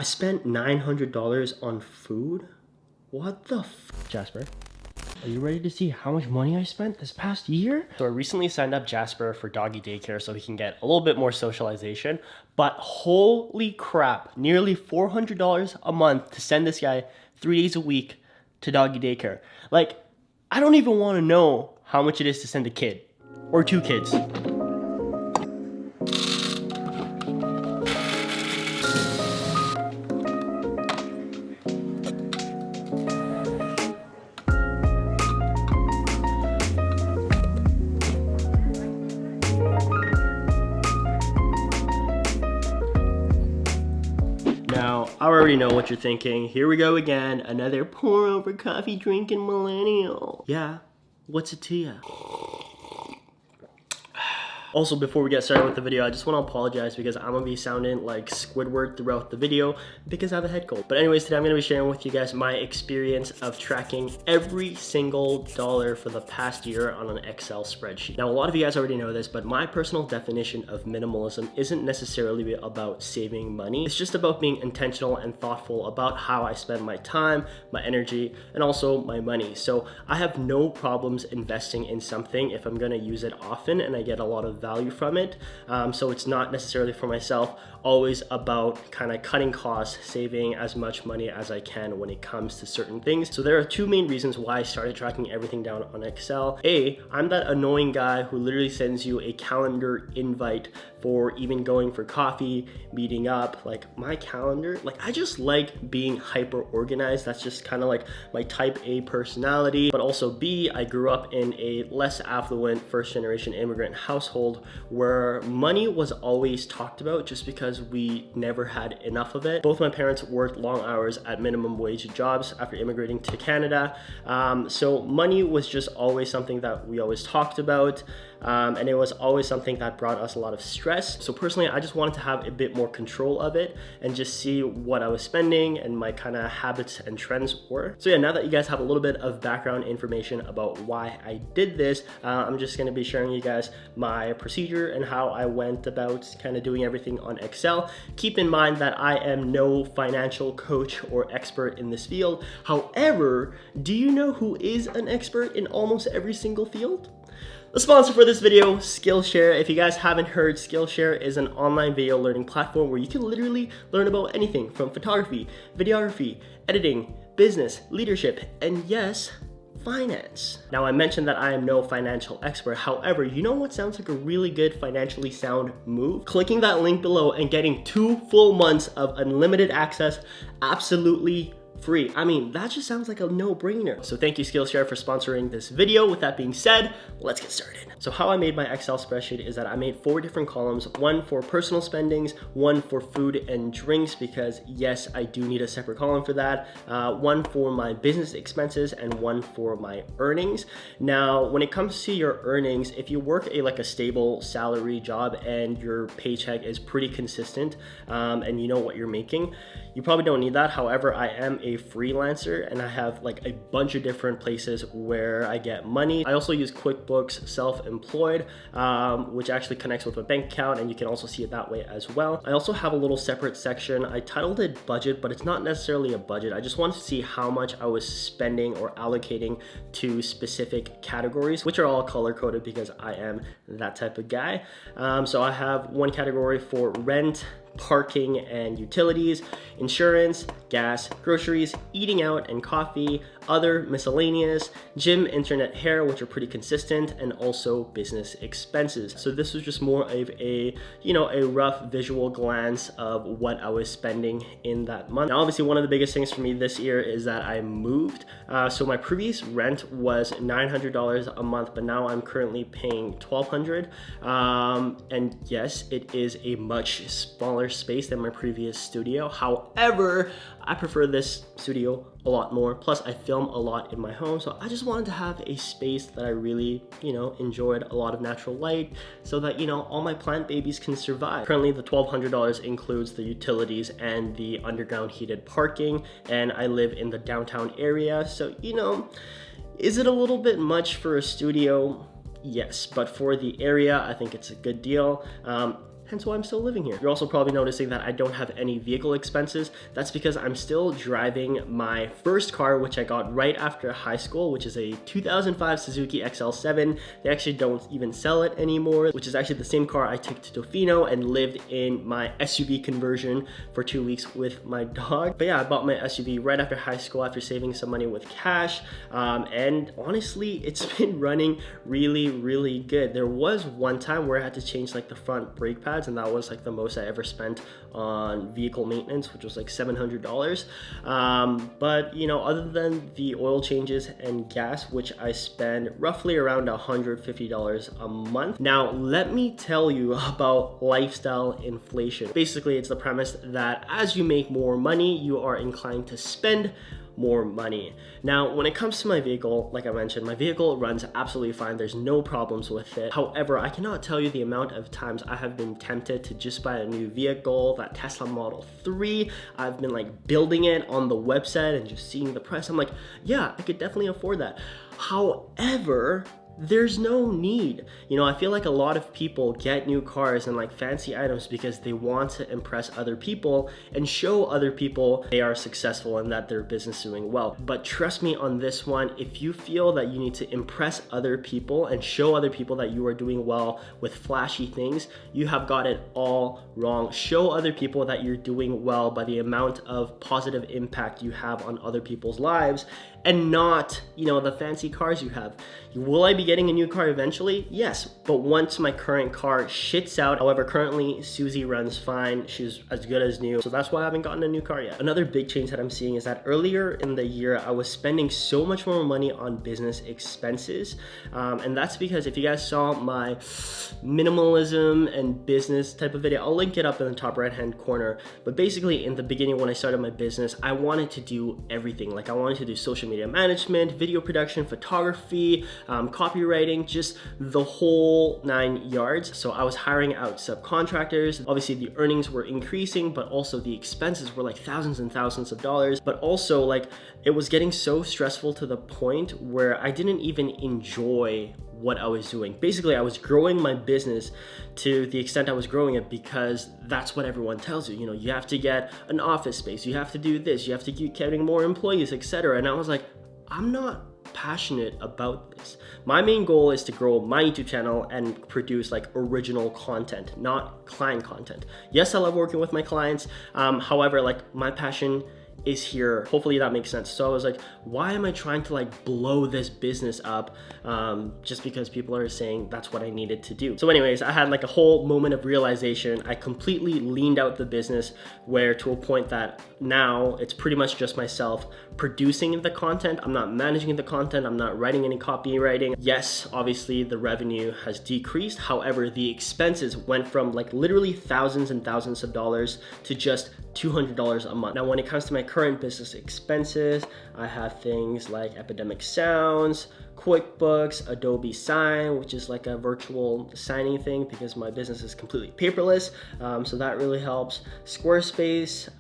I spent $900 on food? What the Jasper, are you ready to see how much money I spent this past year? So I recently signed up Jasper for doggy daycare so he can get a little bit more socialization, but holy crap, nearly $400 a month to send this guy 3 days a week to doggy daycare. Like, I don't even want to know how much it is to send a kid or 2 kids. Now, I already know what you're thinking. Here we go again, another pour over coffee drinking millennial. Yeah, what's it to ya? Also, before we get started with the video, I just want to apologize because I'm going to be sounding like Squidward throughout the video because I have a head cold. But anyways, today I'm going to be sharing with you guys my experience of tracking every single dollar for the past year on an Excel spreadsheet. Now, a lot of you guys already know this, but my personal definition of minimalism isn't necessarily about saving money. It's just about being intentional and thoughtful about how I spend my time, my energy, and also my money. So I have no problems investing in something if I'm going to use it often and I get a lot of value from it. So it's not necessarily for myself, always about kind of cutting costs, saving as much money as I can when it comes to certain things. So there are 2 main reasons why I started tracking everything down on Excel. A, I'm that annoying guy who literally sends you a calendar invite for even going for coffee, meeting up. Like, my calendar, like, I just like being hyper organized. That's just kind of like my type A personality. But also B, I grew up in a less affluent first generation immigrant household where money was always talked about just because we never had enough of it. Both my parents worked long hours at minimum wage jobs after immigrating to Canada. So money was just always something that we always talked about. And it was always something that brought us a lot of stress. So personally, I just wanted to have a bit more control of it and just see what I was spending and my kind of habits and trends were. So yeah, now that you guys have a little bit of background information about why I did this, I'm just gonna be sharing you guys my procedure and how I went about kind of doing everything on Excel. Keep in mind that I am no financial coach or expert in this field. However, do you know who is an expert in almost every single field? The sponsor for this video, Skillshare. If you guys haven't heard, Skillshare is an online video learning platform where you can literally learn about anything from photography, videography, editing, business, leadership, and yes, finance. Now, I mentioned that I am no financial expert. However, you know what sounds like a really good financially sound move? Clicking that link below and getting 2 full months of unlimited access absolutely free. I mean, that just sounds like a no-brainer. So thank you, Skillshare, for sponsoring this video. With that being said, let's get started. So how I made my Excel spreadsheet is that I made 4 different columns, 1 for personal spendings, 1 for food and drinks, because yes, I do need a separate column for that, 1 for my business expenses, and 1 for my earnings. Now, when it comes to your earnings, if you work like a stable salary job and your paycheck is pretty consistent, and you know what you're making, you probably don't need that. However, I am a freelancer and I have like a bunch of different places where I get money. I also use QuickBooks Self-Employed, which actually connects with my bank account, and you can also see it that way as well. I also have a little separate section. I titled it budget, but it's not necessarily a budget. I just wanted to see how much I was spending or allocating to specific categories, which are all color-coded because I am that type of guy. So I have 1 category for rent, parking and utilities, insurance, gas, groceries, eating out and coffee, other miscellaneous, gym, internet, hair, which are pretty consistent, and also business expenses. So this was just more of a, a rough visual glance of what I was spending in that month. Now, obviously, one of the biggest things for me this year is that I moved. So my previous rent was $900 a month, but now I'm currently paying $1,200. And yes, it is a much smaller space than my previous studio. However, I prefer this studio a lot more. Plus, I film a lot in my home, so I just wanted to have a space that I really, enjoyed, a lot of natural light, so that, all my plant babies can survive. Currently, the $1,200 includes the utilities and the underground heated parking, and I live in the downtown area, so, is it a little bit much for a studio? Yes, but for the area, I think it's a good deal. hence why I'm still living here. You're also probably noticing that I don't have any vehicle expenses. That's because I'm still driving my first car, which I got right after high school, which is a 2005 Suzuki XL7. They actually don't even sell it anymore, which is actually the same car I took to Tofino and lived in my SUV conversion for 2 weeks with my dog. But yeah, I bought my SUV right after high school after saving some money with cash. And honestly, it's been running really good. There was one time where I had to change like the front brake pads, and that was like the most I ever spent on vehicle maintenance, which was like $700. But you know, other than the oil changes and gas, which I spend roughly around $150 a month. Now, let me tell you about lifestyle inflation. Basically, it's the premise that as you make more money, you are inclined to spend more money. Now, when it comes to my vehicle, like I mentioned, my vehicle runs absolutely fine. There's no problems with it. However, I cannot tell you the amount of times I have been tempted to just buy a new vehicle, that Tesla Model 3. I've been like building it on the website and just seeing the price. I'm like, yeah, I could definitely afford that. However, there's no need. You know, I feel like a lot of people get new cars and like fancy items because they want to impress other people and show other people they are successful and that their business is doing well. But trust me on this one, if you feel that you need to impress other people and show other people that you are doing well with flashy things, you have got it all wrong. Show other people that you're doing well by the amount of positive impact you have on other people's lives, and not, you know, the fancy cars you have. Will I be getting a new car eventually? Yes, but once my current car shits out. However, currently Susie runs fine. She's as good as new. So that's why I haven't gotten a new car yet. Another big change that I'm seeing is that earlier in the year, I was spending so much more money on business expenses. And that's because if you guys saw my minimalism and business type of video, I'll link it up in the top right-hand corner. But basically in the beginning, when I started my business, I wanted to do everything. Like I wanted to do social media management, video production, photography, copywriting, just the whole 9 yards. So I was hiring out subcontractors. Obviously the earnings were increasing, but also the expenses were like thousands and thousands of dollars. But also like it was getting so stressful to the point where I didn't even enjoy what I was doing. Basically, I was growing my business to the extent I was growing it because that's what everyone tells you. You know, you have to get an office space, you have to do this, you have to keep getting more employees, etc. And I was like, I'm not passionate about this. My main goal is to grow my YouTube channel and produce like original content, not client content. Yes, I love working with my clients. However, like my passion is here. Hopefully that makes sense. So I was like, why am I trying to like blow this business up just because people are saying that's what I needed to do? So anyways, I had like a whole moment of realization. I completely leaned out the business where to a point that now it's pretty much just myself producing the content. I'm not managing the content. I'm not writing any copywriting. Yes, obviously the revenue has decreased. However, the expenses went from like literally thousands and thousands of dollars to just $200 a month. Now, when it comes to my current business expenses, I have things like Epidemic Sounds, QuickBooks, Adobe Sign, which is like a virtual signing thing because my business is completely paperless. So that really helps. Squarespace,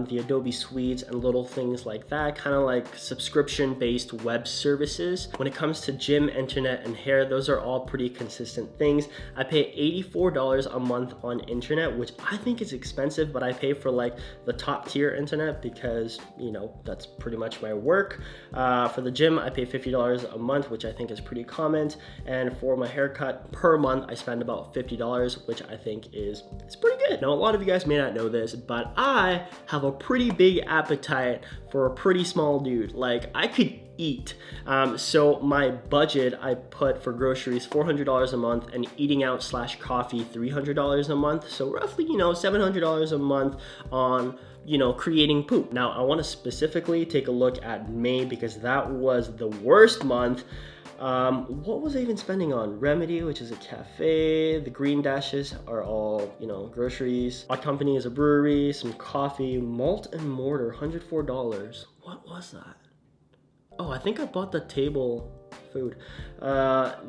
the Adobe Suites, and little things like that, kind of like subscription-based web services. When it comes to gym, internet, and hair, those are all pretty consistent things. I pay $84 a month on internet, which I think is expensive, but I pay for like the top tier internet because, you know, that's pretty much my work. For the gym, I pay $50 a month, which I think is pretty common. And for my haircut per month, I spend about $50, which I think is pretty good. Now, a lot of you guys may not know this, but I have a pretty big appetite for a pretty small dude. Like I could eat. So my budget I put for groceries $400 a month and eating out / coffee $300 a month. So roughly, you know, $700 a month on, you know, creating poop. Now I want to specifically take a look at May because that was the worst month. What was I even spending on? Remedy, which is a cafe. The green dashes are all, you know, groceries. Odd Company is a brewery. Some coffee. Malt and Mortar, $104. What was that? Oh, I think I bought the table food.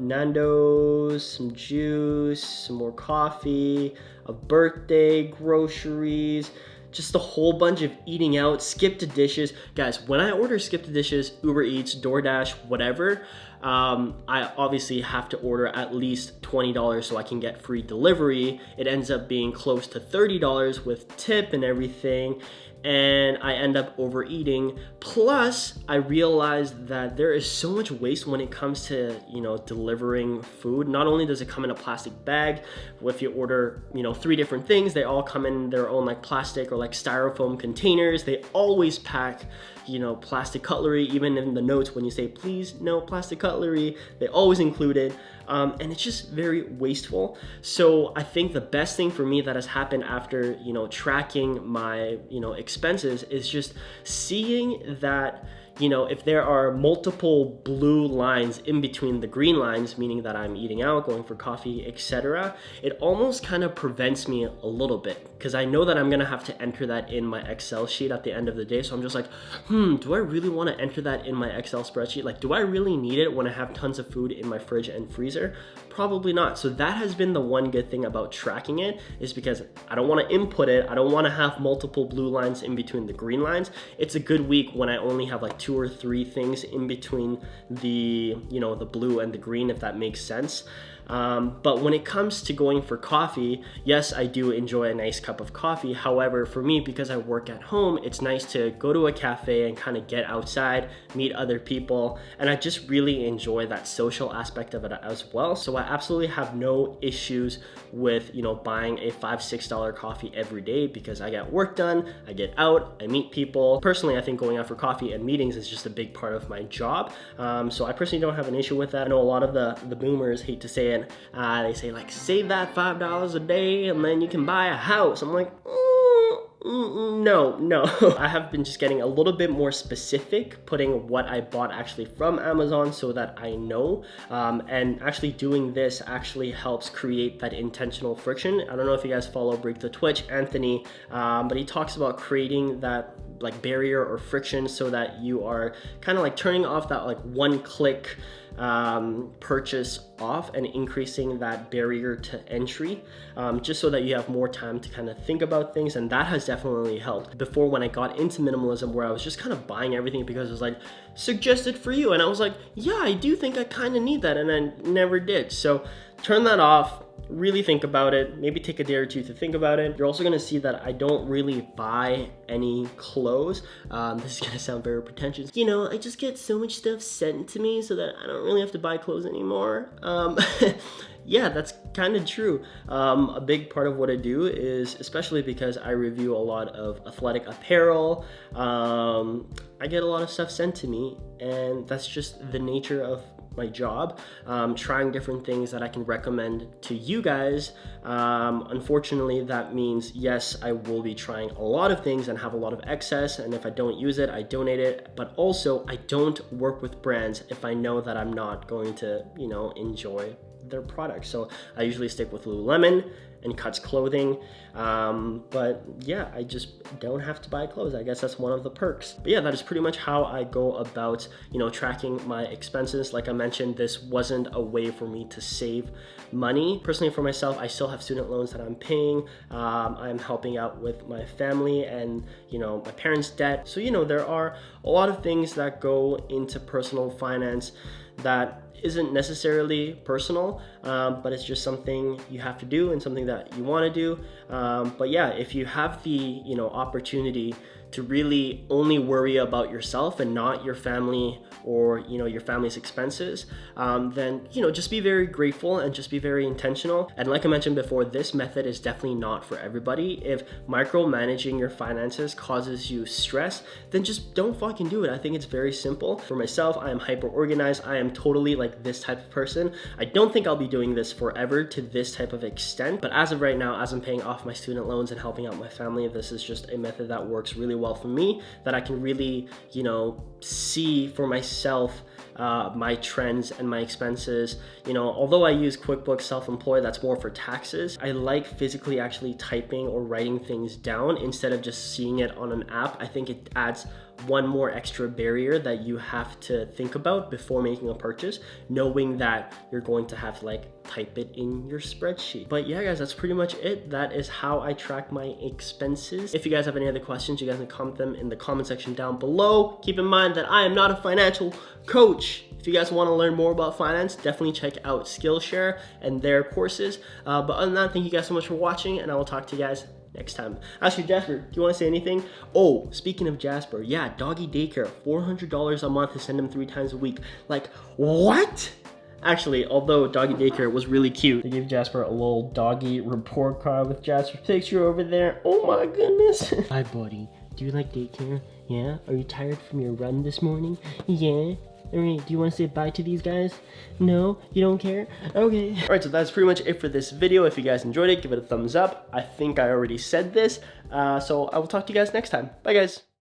Nando's, some juice, some more coffee, a birthday, groceries, just a whole bunch of eating out, skip to dishes. Guys, when I order skip to dishes, Uber Eats, DoorDash, whatever, I obviously have to order at least $20 so I can get free delivery. It ends up being close to $30 with tip and everything, and I end up overeating. Plus, I realized that there is so much waste when it comes to, delivering food. Not only does it come in a plastic bag, if you order, 3 different things, they all come in their own like plastic or like styrofoam containers. They always pack, plastic cutlery. Even in the notes when you say, please, no plastic cutlery, they always include it. And it's just very wasteful. So I think the best thing for me that has happened after, tracking my, expenses is just seeing that, if there are multiple blue lines in between the green lines, meaning that I'm eating out, going for coffee, etc., it almost kind of prevents me a little bit, because I know that I'm gonna have to enter that in my Excel sheet at the end of the day. So I'm just like, do I really want to enter that in my Excel spreadsheet? Like, do I really need it when I have tons of food in my fridge and freezer? Probably not. So that has been the one good thing about tracking it, is because I don't want to input it. I don't want to have multiple blue lines in between the green lines. It's a good week when I only have like 2 or 3 things in between the, the blue and the green, if that makes sense. But when it comes to going for coffee, yes, I do enjoy a nice cup of coffee. However, for me, because I work at home, it's nice to go to a cafe and kind of get outside, meet other people, and I just really enjoy that social aspect of it as well. So I absolutely have no issues with, buying a $5, $6 coffee every day, because I get work done, I get out, I meet people. Personally, I think going out for coffee and meetings is just a big part of my job. So I personally don't have an issue with that. I know a lot of the boomers hate to say it. They say like, save that $5 a day and then you can buy a house. I'm like, no. I have been just getting a little bit more specific, putting what I bought actually from Amazon so that I know. And actually doing this actually helps create that intentional friction. I don't know if you guys follow Break the Twitch, Anthony, but he talks about creating that like barrier or friction so that you are kind of like turning off that like one click purchase off and increasing that barrier to entry, just so that you have more time to kind of think about things. And that has definitely helped. Before, when I got into minimalism, where I was just kind of buying everything because it was like suggested for you, and I was like, yeah, I do think I kind of need that, and I never did. So turn that off. Really think about it. Maybe take a day or 2 to think about it. You're also gonna see that I don't really buy any clothes. This is gonna sound very pretentious. I just get so much stuff sent to me so that I don't really have to buy clothes anymore. Yeah, that's kind of true. A big part of what I do is, especially because I review a lot of athletic apparel, I get a lot of stuff sent to me, and that's just the nature of my job, trying different things that I can recommend to you guys. Unfortunately, that means, yes, I will be trying a lot of things and have a lot of excess, and if I don't use it, I donate it. But also, I don't work with brands if I know that I'm not going to, enjoy their products. So I usually stick with Lululemon and Cuts Clothing. But yeah, I just don't have to buy clothes. I guess that's one of the perks. But yeah, that is pretty much how I go about, tracking my expenses. Like I mentioned, this wasn't a way for me to save money. Personally, for myself, I still have student loans that I'm paying. I'm helping out with my family and, my parents' debt. So, there are a lot of things that go into personal finance that isn't necessarily personal, but it's just something you have to do and something that you want to do. But yeah, if you have the opportunity to really only worry about yourself and not your family or your family's expenses, then just be very grateful and just be very intentional. And like I mentioned before, this method is definitely not for everybody. If micromanaging your finances causes you stress, then just don't fucking do it. I think it's very simple. For myself, I am hyper organized. I am totally like this type of person. I don't think I'll be doing this forever to this type of extent, but as of right now, as I'm paying off my student loans and helping out my family, this is just a method that works really well for me, that I can really see for myself my trends and my expenses. Although I use QuickBooks Self-Employed, that's more for taxes, I like physically actually typing or writing things down instead of just seeing it on an app. I think it adds one more extra barrier that you have to think about before making a purchase, knowing that you're going to have to like type it in your spreadsheet. But yeah, guys, that's pretty much it. That is how I track my expenses. If you guys have any other questions, you guys can comment them in the comment section down below. Keep in mind that I am not a financial coach. If you guys want to learn more about finance, definitely check out Skillshare and their courses. But other than that, thank you guys so much for watching, and I will talk to you guys next time. Actually, Jasper, do you want to say anything? Oh, speaking of Jasper, yeah, doggy daycare, $400 a month to send him 3 times a week. Like, what? Actually, although doggy daycare was really cute, they gave Jasper a little doggy report card with Jasper's picture over there. Oh my goodness. Hi, buddy. Do you like daycare? Yeah? Are you tired from your run this morning? Yeah? Alright, do you want to say bye to these guys? No? You don't care? Okay. Alright, so that's pretty much it for this video. If you guys enjoyed it, give it a thumbs up. I think I already said this. So I will talk to you guys next time. Bye, guys.